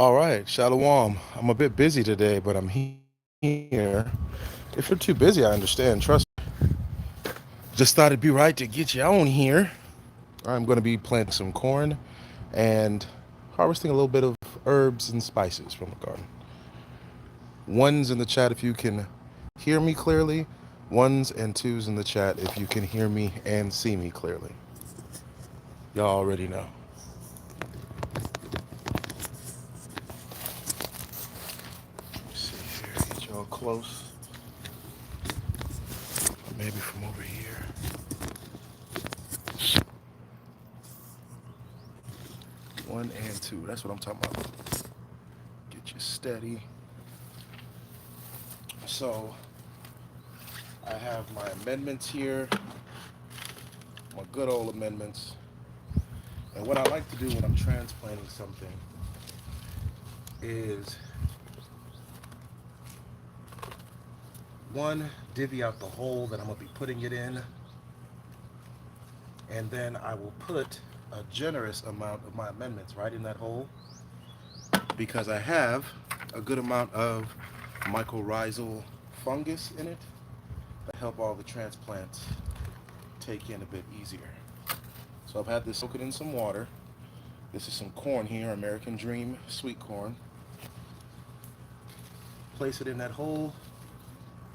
All right, Shalom. I'm a bit busy today, but I'm here. If you're too busy, I understand. Trust me. Just thought it'd be right to get you on here. I'm going to be planting some corn and harvesting a little bit of herbs and spices from the garden. Ones in the chat if you can hear me clearly. Ones and twos in the chat if you can hear me and see me clearly. Y'all already know. Let me see here. Get y'all close. Maybe from over here. One and two. That's what I'm talking about. Get you steady. So I have my amendments here, my good old amendments. And what I like to do when I'm transplanting something is one, divvy out the hole that I'm gonna be putting it in, and then I will put a generous amount of my amendments right in that hole because I have a good amount of mycorrhizal fungus in it that help all the transplants take in a bit easier. So I've had this soak it in some water. This is some corn here, American Dream sweet corn. Place it in that hole,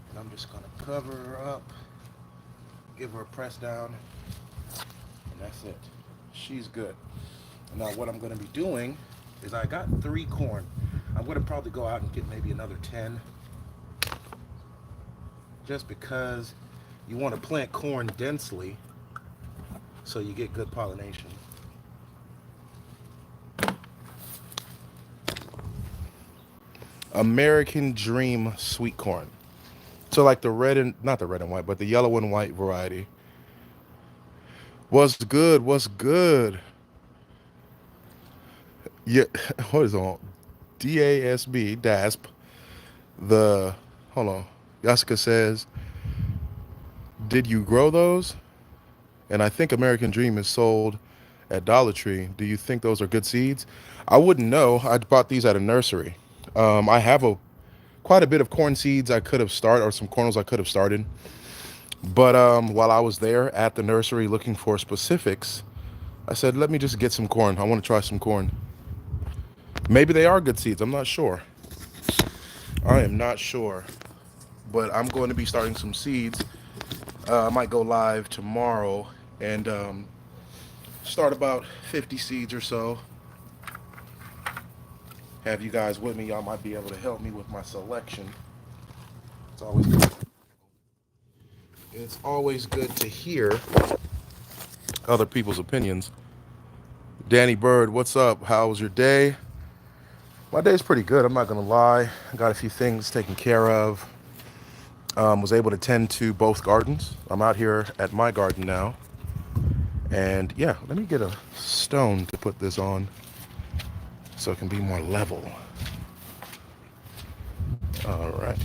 and I'm just gonna cover her up, give her a press down, and that's it. She's good. Now what I'm gonna be doing is I got 3 corn. I'm gonna probably go out and get maybe another 10, just because you want to plant corn densely so you get good pollination. American Dream sweet corn. So like the red and not the red and white, but the yellow and white variety. What's good? What's good? Yeah, what is on? DASB, DASP. The hold on. Yasuka says, "Did you grow those?" And I think American Dream is sold at Dollar Tree. Do you think those are good seeds? I wouldn't know. I bought these at a nursery. I have a quite a bit of corn seeds I could have started, or some kernels I could have started. But while I was there at the nursery looking for specifics, I said, let me just get some corn. I want to try some corn. Maybe they are good seeds. I'm not sure. I am not sure. But I'm going to be starting some seeds. I might go live tomorrow and start about 50 seeds or so. Have you guys with me? Y'all might be able to help me with my selection. It's always good. It's always good to hear other people's opinions. Danny Bird, what's up? How was your day? My day's pretty good. I'm not gonna lie. I got a few things taken care of. Was able to tend to both gardens. I'm out here at my garden now. And yeah, let me get a stone to put this on so it can be more level. All right.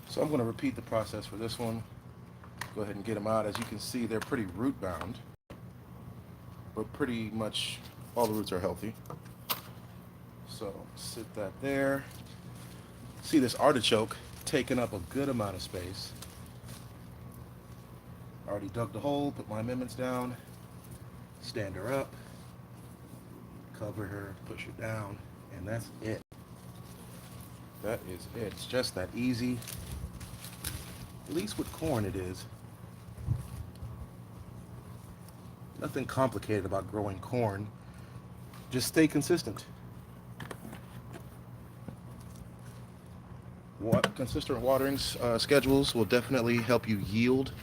So I'm going to repeat the process for this one. Go ahead and get them out. As you can see, they're pretty root bound, but pretty much all the roots are healthy. So sit that there. See this artichoke taking up a good amount of space. Already dug the hole, put my amendments down, stand her up, cover her, push her down, and that's it. That is it. It's just that easy. At least with corn it is. Nothing complicated about growing corn. Just stay consistent. Consistent watering schedules will definitely help you yield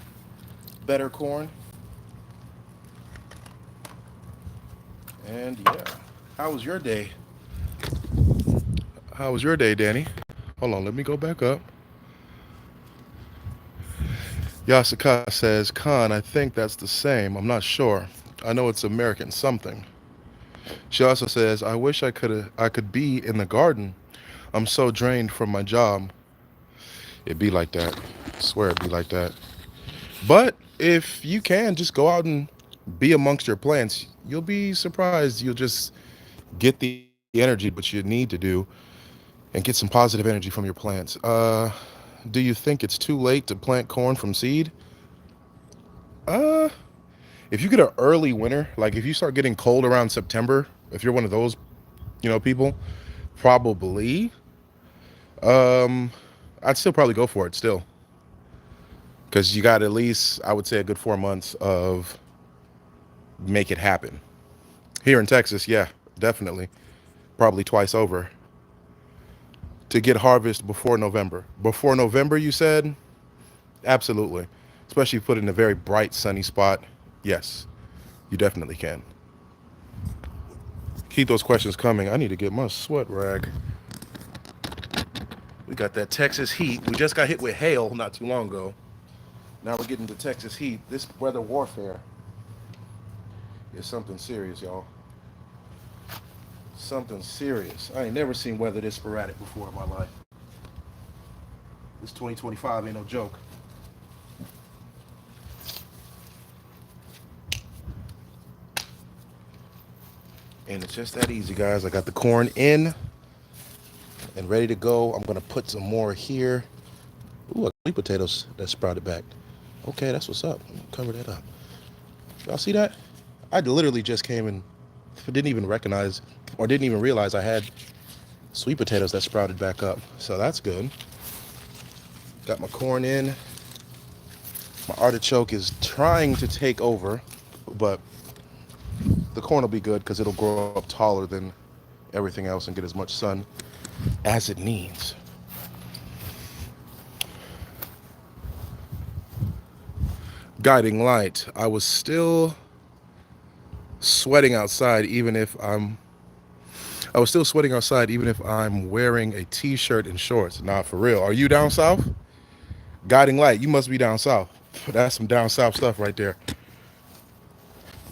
better corn. And yeah, how was your day? How was your day, Danny? Hold on, let me go back up. Yasuka says, Khan, I think that's the same. I'm not sure. I know it's American something. She also says, I wish I could be in the garden. I'm so drained from my job. It'd be like that. I swear it'd be like that. But if you can just go out and be amongst your plants, you'll be surprised. You'll just get the energy what you need to do and get some positive energy from your plants. Do you think it's too late to plant corn from seed? Uh, if you get an early winter, like if you start getting cold around September, if you're one of those, people, probably. Um, I'd still probably go for it still, because you got at least, I would say, a good 4 months of make it happen. Here in Texas, yeah, definitely, probably twice over to get harvest before November. Before November, you said? Absolutely. Especially if you put it in a very bright, sunny spot. Yes, you definitely can. Keep those questions coming. I need to get my sweat rag. We got that Texas heat. We just got hit with hail not too long ago. Now we're getting to Texas heat. This weather warfare is something serious, y'all. Something serious. I ain't never seen weather this sporadic before in my life. This 2025 ain't no joke. And it's just that easy, guys. I got the corn in and ready to go. I'm gonna put some more here. Ooh, I got sweet potatoes that sprouted back. Okay, that's what's up. Cover that up. Y'all see that? I literally just came and didn't even recognize or didn't even realize I had sweet potatoes that sprouted back up. So that's good. Got my corn in. My artichoke is trying to take over, but the corn will be good because it'll grow up taller than everything else and get as much sun as it needs. Guiding light. Sweating outside even if I'm I was still sweating outside even if I'm wearing a t-shirt and shorts. Nah, for real. Are you down south? Guiding light, you must be down south. That's some down south stuff right there.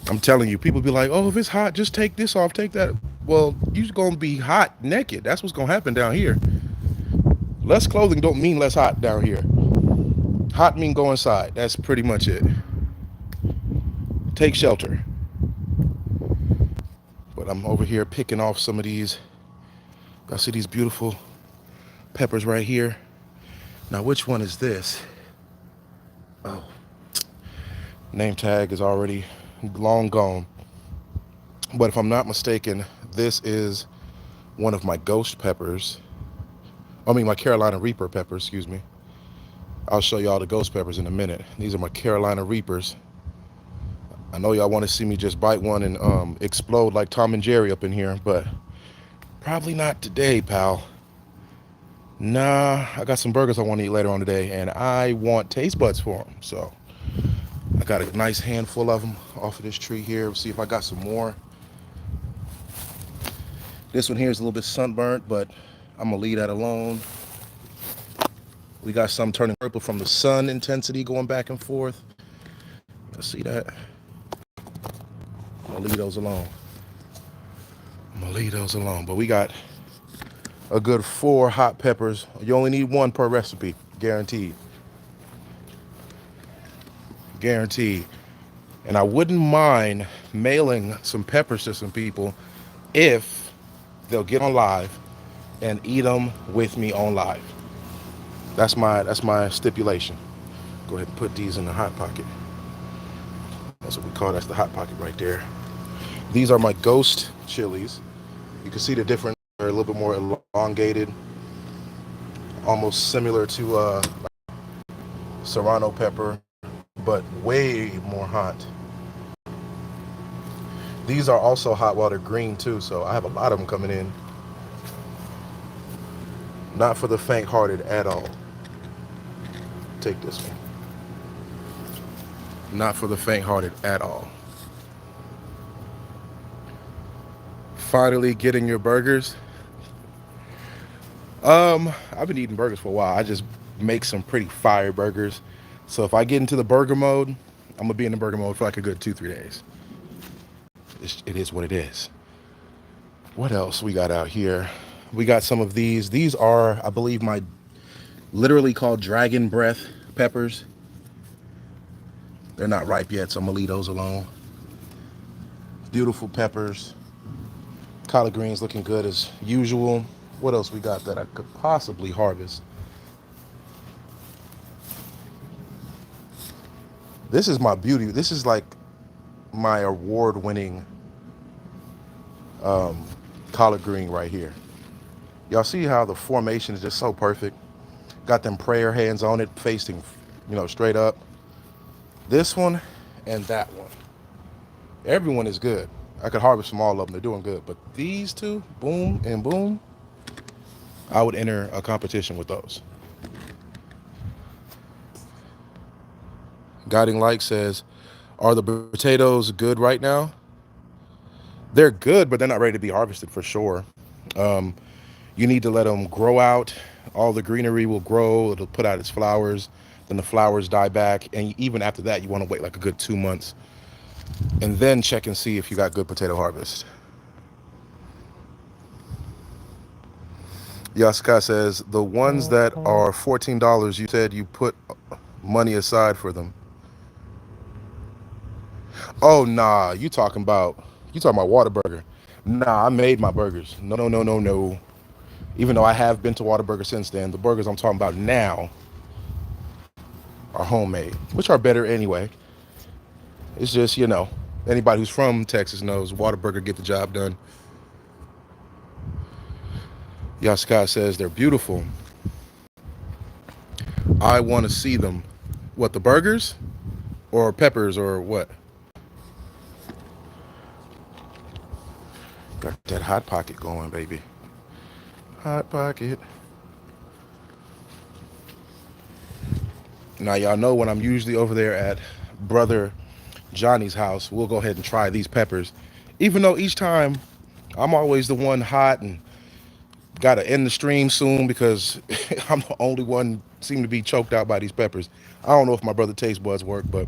I'm telling you, people be like, oh, if it's hot, just take this off, take that. Well, you're gonna be hot naked. That's what's gonna happen down here. Less clothing don't mean less hot down here. Hot mean go inside. That's pretty much it. Take shelter. But I'm over here picking off some of these. I see these beautiful peppers right here. Now, which one is this? Oh, name tag is already long gone. But if I'm not mistaken, this is one of my ghost peppers. I mean, my Carolina Reaper peppers, excuse me. I'll show y'all the ghost peppers in a minute. These are my Carolina Reapers. I know y'all want to see me just bite one and explode like Tom and Jerry up in here, but probably not today, pal. Nah, I got some burgers I want to eat later on today, and I want taste buds for them. So I got a nice handful of them off of this tree here. We'll see if I got some more. This one here is a little bit sunburnt, but I'm going to leave that alone. We got some turning purple from the sun intensity going back and forth. Let's see that. I'm going to leave those alone. But we got a good 4 hot peppers. You only need 1 per recipe, guaranteed. Guaranteed. And I wouldn't mind mailing some peppers to some people if they'll get on live and eat them with me on live. That's my stipulation. Go ahead and put these in the hot pocket. That's what we call, that's the hot pocket right there. These are my ghost chilies. You can see the difference. They're a little bit more elongated, almost similar to serrano pepper, but way more hot. These are also hot water green too, so I have a lot of them coming in. Not for the faint-hearted at all. Take this one. Not for the faint-hearted at all. Finally getting your burgers. I've been eating burgers for a while. I just make some pretty fire burgers. So if I get into the burger mode, I'm gonna be in the burger mode for like a good 2-3 days. It is what it is. What else we got out here? We got some of these. These are, I believe, my literally called dragon breath peppers. They're not ripe yet, so I'm gonna leave those alone. Beautiful peppers. Collard greens looking good as usual. What else we got that I could possibly harvest? This is my beauty. This is like my award-winning collard green right here. Y'all see how the formation is just so perfect? Got them prayer hands on it, facing, straight up. This one and that one. Everyone is good. I could harvest from all of them. They're doing good. But these two, boom and boom, I would enter a competition with those. Guiding Light says, are the potatoes good right now? They're good, but they're not ready to be harvested for sure. Um, you need to let them grow out. All the greenery will grow. It'll put out its flowers. Then the flowers die back. And even after that, you want to wait like a good 2 months. And then check and see if you got good potato harvest. Yasuka says, the ones that are $14, you said you put money aside for them. Oh, nah, you talking about Whataburger. Nah, I made my burgers. No, no, no, no, no. Even though I have been to Whataburger since then, the burgers I'm talking about now are homemade, which are better anyway. It's just, anybody who's from Texas knows Whataburger get the job done. Yasuka says they're beautiful. I want to see them. What, the burgers? Or peppers or what? Got that Hot Pocket going, baby. Hot Pocket. Now, y'all know when I'm usually over there at Brother Johnny's house, we'll go ahead and try these peppers. Even though each time I'm always the one hot and got to end the stream soon because I'm the only one seem to be choked out by these peppers. I don't know if my brother taste buds work, but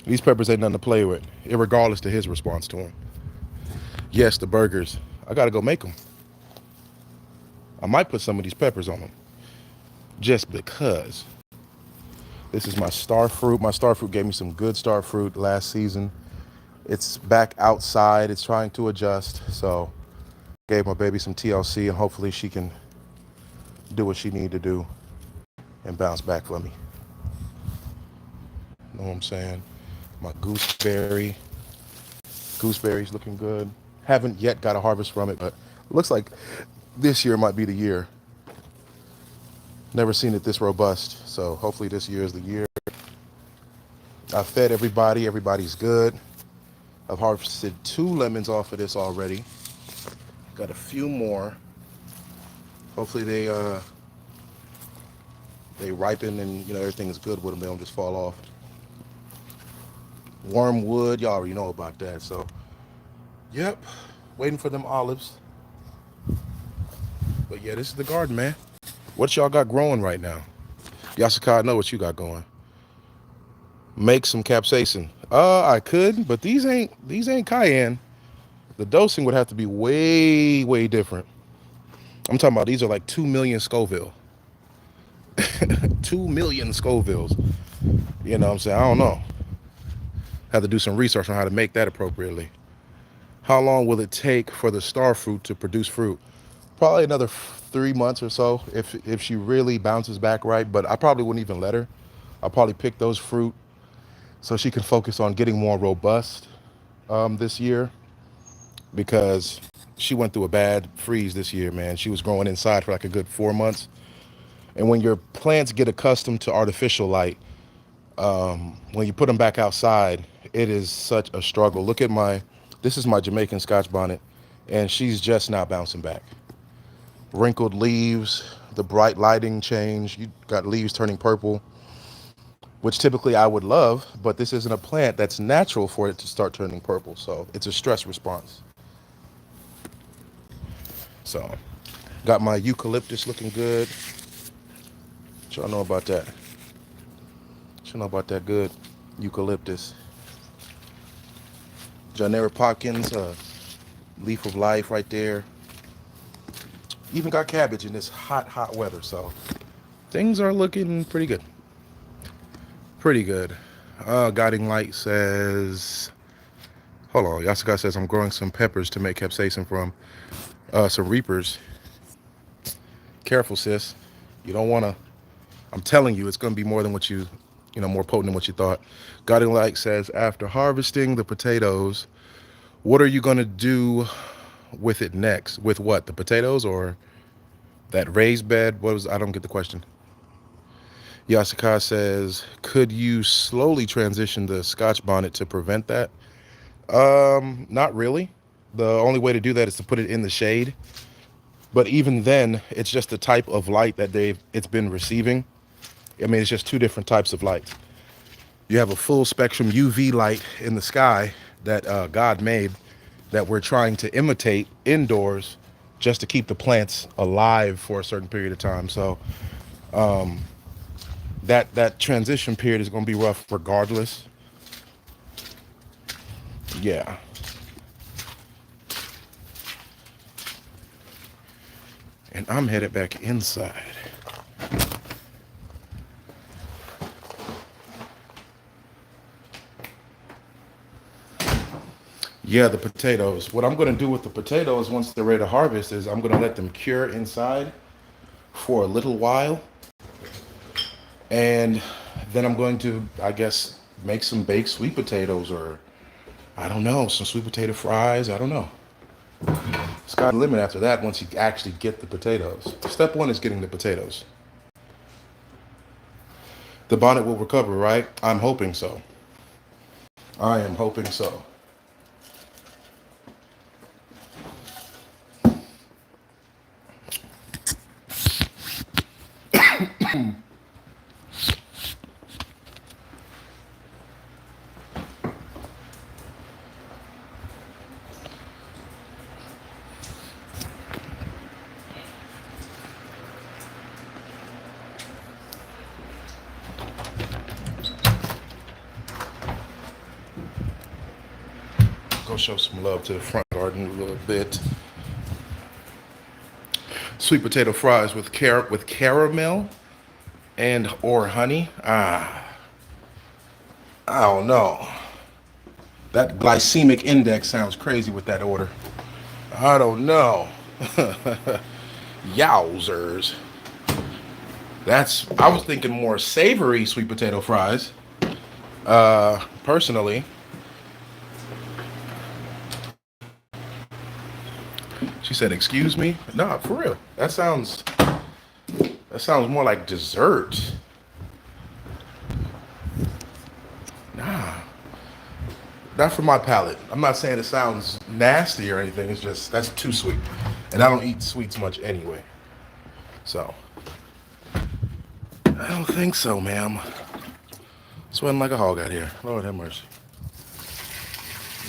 these peppers ain't nothing to play with, irregardless to his response to them. Yes, the burgers. I got to go make them. I might put some of these peppers on them just because. This is my star fruit. My star fruit gave me some good star fruit last season. It's back outside. It's trying to adjust. So gave my baby some TLC and hopefully she can do what she need to do and bounce back for me. Know what I'm saying? My gooseberry. Gooseberry's looking good. Haven't yet got a harvest from it, but looks like this year might be the year. Never seen it this robust, so hopefully this year is the year. I fed everybody. Everybody's good. I've harvested 2 lemons off of this already. Got a few more. Hopefully they ripen and everything's good with them. They don't just fall off. Wormwood, y'all already know about that. So, yep, waiting for them olives. But yeah, this is the garden, man. What y'all got growing right now? Yasuka, I know what you got going. Make some capsaicin. I could, but these ain't cayenne. The dosing would have to be way, way different. I'm talking about these are like 2 million Scoville. 2 million Scovilles. You know what I'm saying? I don't know. Have to do some research on how to make that appropriately. How long will it take for the star fruit to produce fruit? Probably another 3 months or so if she really bounces back right. But I probably wouldn't even let her. I'll probably pick those fruit so she can focus on getting more robust this year because she went through a bad freeze this year, man. She was growing inside for like a good 4 months. And when your plants get accustomed to artificial light, when you put them back outside, it is such a struggle. This is my Jamaican Scotch bonnet, and she's just now bouncing back. Wrinkled leaves, the bright lighting change, you got leaves turning purple, which typically I would love, but this isn't a plant that's natural for it to start turning purple, so it's a stress response. So, got my eucalyptus looking good. What y'all know about that? What y'all know about that good eucalyptus? Janera Popkins, Leaf of life right there. Even got cabbage in this hot, hot weather. So things are looking pretty good. Pretty good. Guiding Light says, hold on. Yasuka says, I'm growing some peppers to make capsaicin from. Some reapers. Careful, sis. You don't want to. I'm telling you, it's going to be more than what more potent than what you thought. Guiding Light says, after harvesting the potatoes, what are you going to do with it next? With what? The potatoes or that raised bed? I don't get the question. Yasuka says, could you slowly transition the Scotch bonnet to prevent that? Not really. The only way to do that is to put it in the shade. But even then, it's just the type of light that it's been receiving. I mean, it's just two different types of light. You have a full spectrum UV light in the sky that God made that we're trying to imitate indoors just to keep the plants alive for a certain period of time. So that transition period is going to be rough regardless. Yeah. And I'm headed back inside. Yeah, the potatoes. What I'm going to do with the potatoes once they're ready to harvest is I'm going to let them cure inside for a little while. And then I'm going to, I guess, make some baked sweet potatoes or, I don't know, some sweet potato fries. I don't know. Sky's the limit after that once you actually get the potatoes. Step one is getting the potatoes. The bonnet will recover, right? I'm hoping so. I am hoping so. Go show some love to the front garden a little bit. Sweet potato fries with caramel and or honey. I don't know. That glycemic index sounds crazy with that order. I don't know. Yowzers. I was thinking more savory sweet potato fries. Personally. She said, excuse me? Nah, for real. That sounds more like dessert. Nah. Not for my palate. I'm not saying it sounds nasty or anything. It's just, that's too sweet. And I don't eat sweets much anyway. So, I don't think so, ma'am. Sweating like a hog out here. Lord have mercy.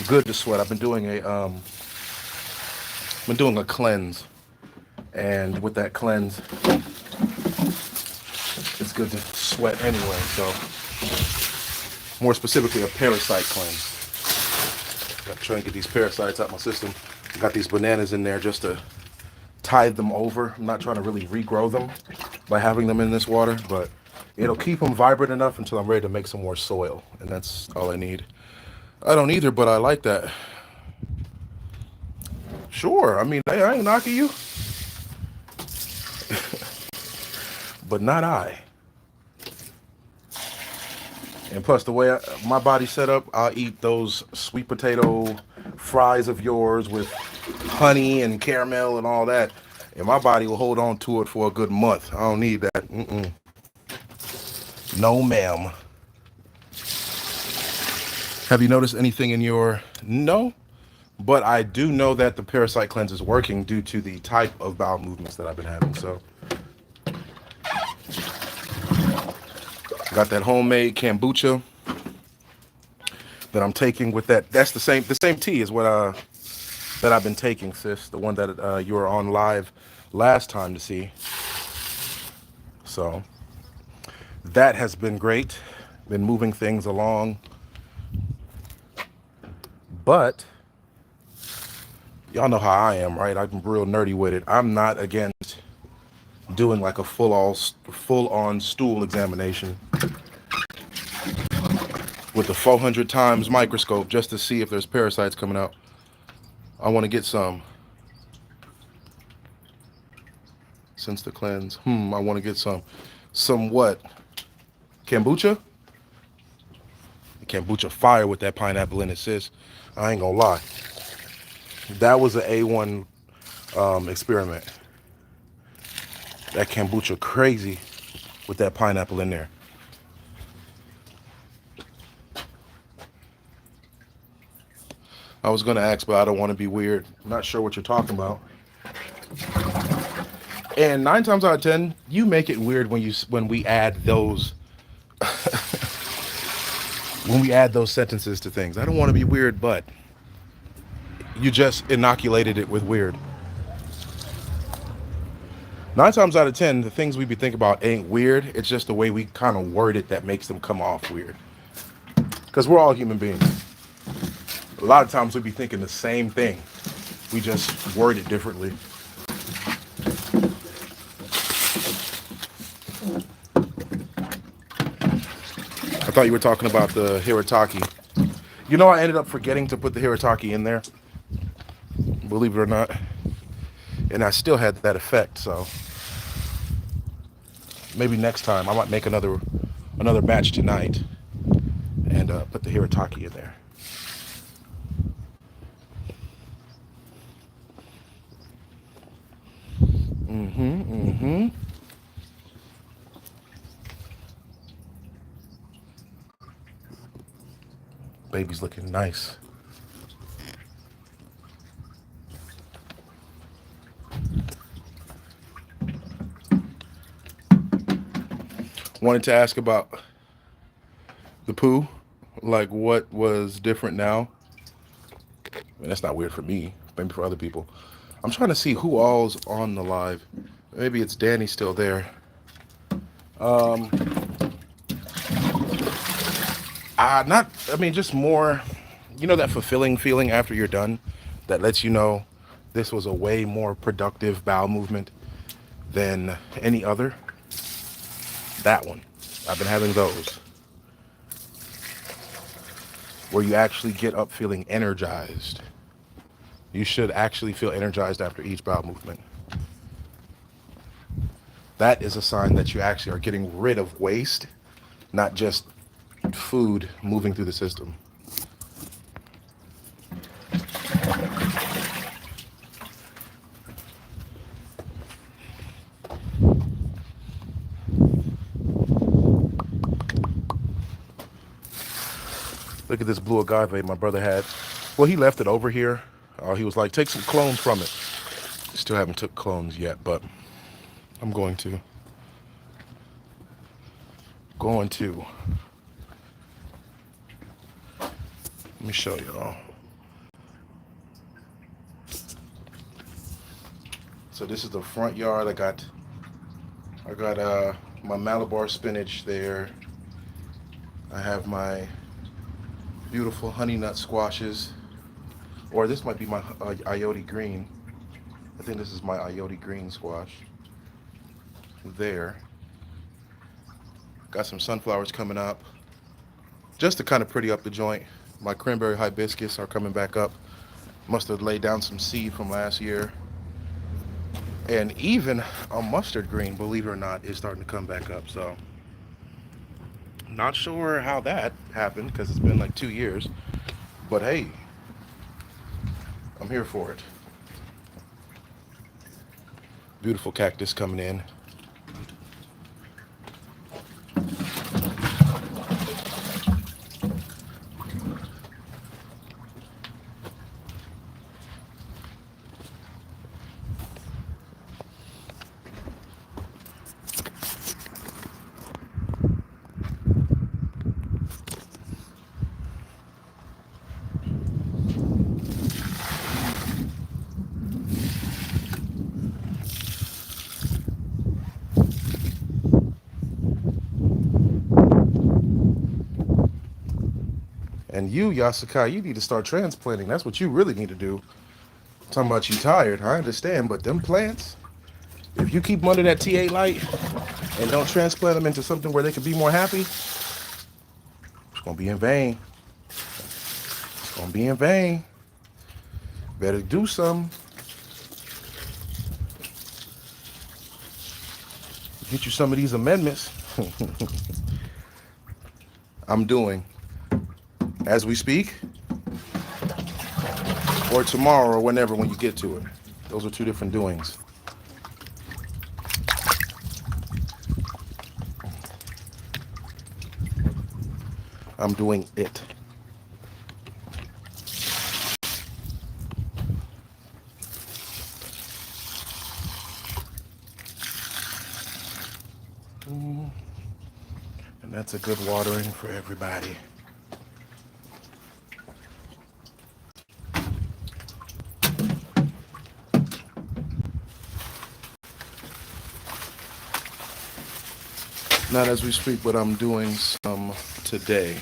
Good to sweat. I've been doing a cleanse. And with that cleanse, it's good to sweat anyway. So, more specifically, a parasite cleanse. Got to try and get these parasites out my system. Got these bananas in there just to tide them over. I'm not trying to really regrow them by having them in this water, but it'll keep them vibrant enough until I'm ready to make some more soil. And that's all I need. I don't either, but I like that. Sure, I mean, I ain't knocking you. But not I. And plus, the way my body's set up, I'll eat those sweet potato fries of yours with honey and caramel and all that. And my body will hold on to it for a good month. I don't need that. No, ma'am. Have you noticed anything in your... No. But I do know that the parasite cleanse is working due to the type of bowel movements that I've been having. So... got that homemade kombucha that I'm taking with that. That's the same tea is what that I've been taking, sis. The one that you were on live last time to see. So that has been great. Been moving things along. But Y'all know how I am, right? I'm real nerdy with it. I'm not against doing like a full on stool examination with the 400 times microscope just to see if there's parasites coming out. I want to get some since the cleanse. I want to get some what? Kombucha? Kombucha fire with that pineapple in it, sis. I ain't gonna lie. That was an A1 experiment. That kombucha crazy with that pineapple in there. I was gonna ask, but I don't want to be weird. I'm not sure what you're talking about. And 9 times out of 10, you make it weird when we add those sentences to things. I don't want to be weird, but you just inoculated it with weird. 9 times out of 10, the things we be thinking about ain't weird. It's just the way we kind of word it that makes them come off weird. Because we're all human beings. A lot of times we be thinking the same thing. We just word it differently. I thought you were talking about the hirataki. You know, I ended up forgetting to put the hirataki in there, believe it or not. And I still had that effect, so maybe next time I might make another batch tonight and put the hirataki in there. Mm-hmm. Baby's looking nice. Wanted to ask about the poo, like what was different now. I mean, that's not weird for me, maybe for other people. I'm trying to see who all's on the live. Maybe it's Danny still there. Um, not. I mean, just more. You know that fulfilling feeling after you're done, that lets you know this was a way more productive bowel movement than any other. That one. I've been having those where you actually get up feeling energized. You should actually feel energized after each bowel movement. That is a sign that you actually are getting rid of waste, not just food moving through the system. Look at this blue agave my brother had. Well, he left it over here. He was like, take some clones from it. Still haven't took clones yet, but I'm going to. Let me show y'all. So this is the front yard. I got my Malabar spinach there. I have my beautiful honey nut squashes, or this might be my Ioti green. I think this is my Ioti green squash. There. Got some sunflowers coming up, just to kind of pretty up the joint. My cranberry hibiscus are coming back up. Must have laid down some seed from last year. And even a mustard green, believe it or not, is starting to come back up. So, not sure how that happened because it's been like 2 years. But hey, I'm here for it. Beautiful cactus coming in. And you, Yasukai, you need to start transplanting. That's what you really need to do. Talking about you tired, I understand, but them plants, if you keep them under that TA light and don't transplant them into something where they can be more happy, it's gonna be in vain. It's gonna be in vain. Better do something. Get you some of these amendments. I'm doing as we speak, or tomorrow, or whenever when you get to it. Those are two different doings. I'm doing it. And that's a good watering for everybody. Not as we speak, but I'm doing some today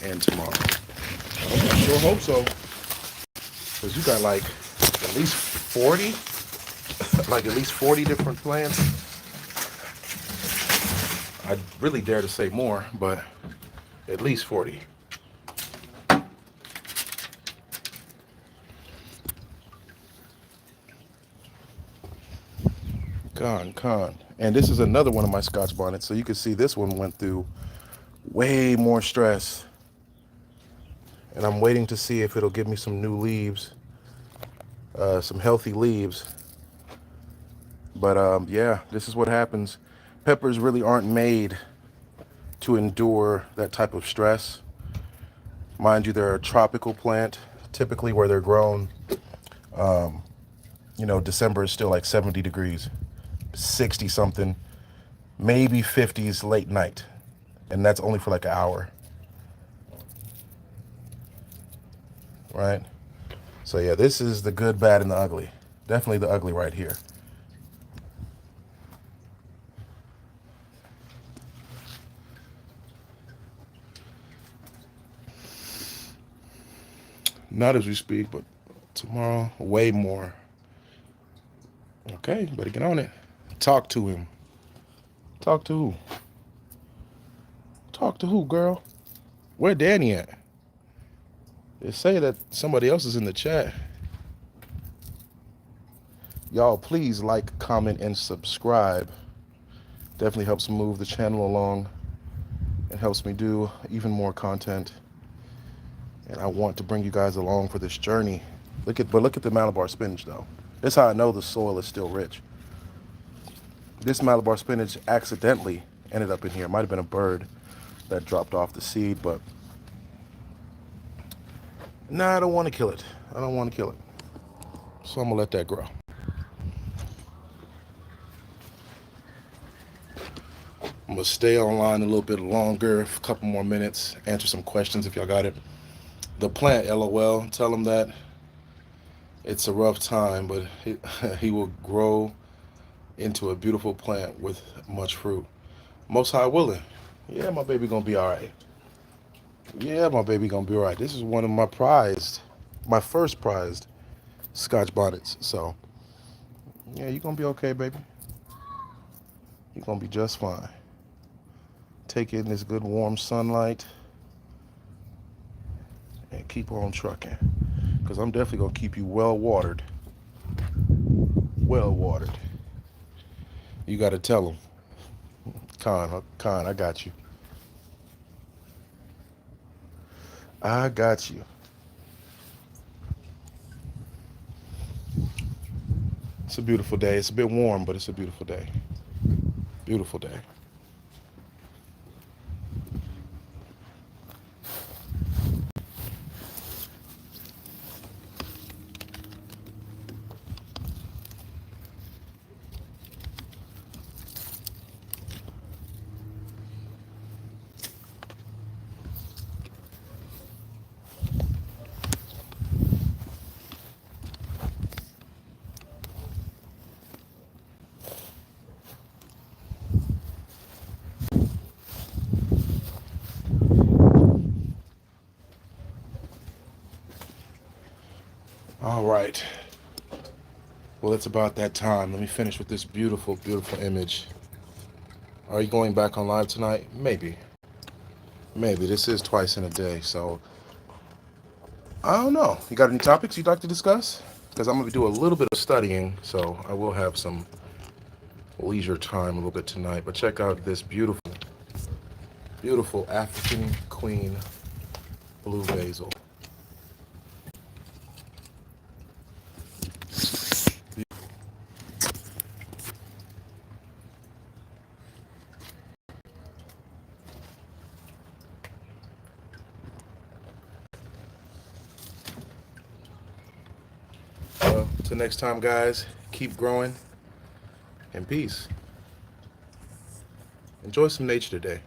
and tomorrow. I sure hope so. Because you got like at least 40, like at least 40 different plants. I really dare to say more, but at least 40. Con. And this is another one of my Scotch bonnets. So you can see this one went through way more stress. And I'm waiting to see if it'll give me some new leaves, some healthy leaves. But yeah, this is what happens. Peppers really aren't made to endure that type of stress. Mind you, they're a tropical plant, typically where they're grown. December is still like 70 degrees, 60 something, maybe 50s late night. And that's only for like an hour. Right? So yeah, this is the good, bad, and the ugly. Definitely the ugly right here. Not as we speak, but tomorrow, way more. Okay, better get on it. Talk to him. Talk to who? Talk to who, girl? Where Danny at? They say that somebody else is in the chat. Y'all, please like, comment, and subscribe. Definitely helps move the channel along. It helps me do even more content. And I want to bring you guys along for this journey. Look at the Malabar spinach though. That's how I know the soil is still rich. This Malabar spinach accidentally ended up in here. It might have been a bird that dropped off the seed, but nah, I don't want to kill it. I don't want to kill it. So I'm gonna let that grow. I'm gonna stay online a little bit longer, a couple more minutes, answer some questions if y'all got it. The plant, LOL, tell him that it's a rough time, but he will grow into a beautiful plant with much fruit. Most High willing. Yeah, my baby gonna be all right. Yeah, my baby gonna be all right. This is one of my first prized Scotch bonnets. So, yeah, you're gonna be okay, baby. You're gonna be just fine. Take in this good warm sunlight and keep on trucking. Because I'm definitely gonna keep you well watered. Well watered. You gotta tell them. Con, I got you. I got you. It's a beautiful day. It's a bit warm, but it's a beautiful day. Beautiful day. All right. Well, it's about that time. Let me finish with this beautiful, beautiful image. Are you going back on live tonight? Maybe. Maybe. This is twice in a day, so I don't know. You got any topics you'd like to discuss? Because I'm going to do a little bit of studying, so I will have some leisure time a little bit tonight. But check out this beautiful, beautiful African queen blue basil. Well, till next time, guys, keep growing and peace. Enjoy some nature today.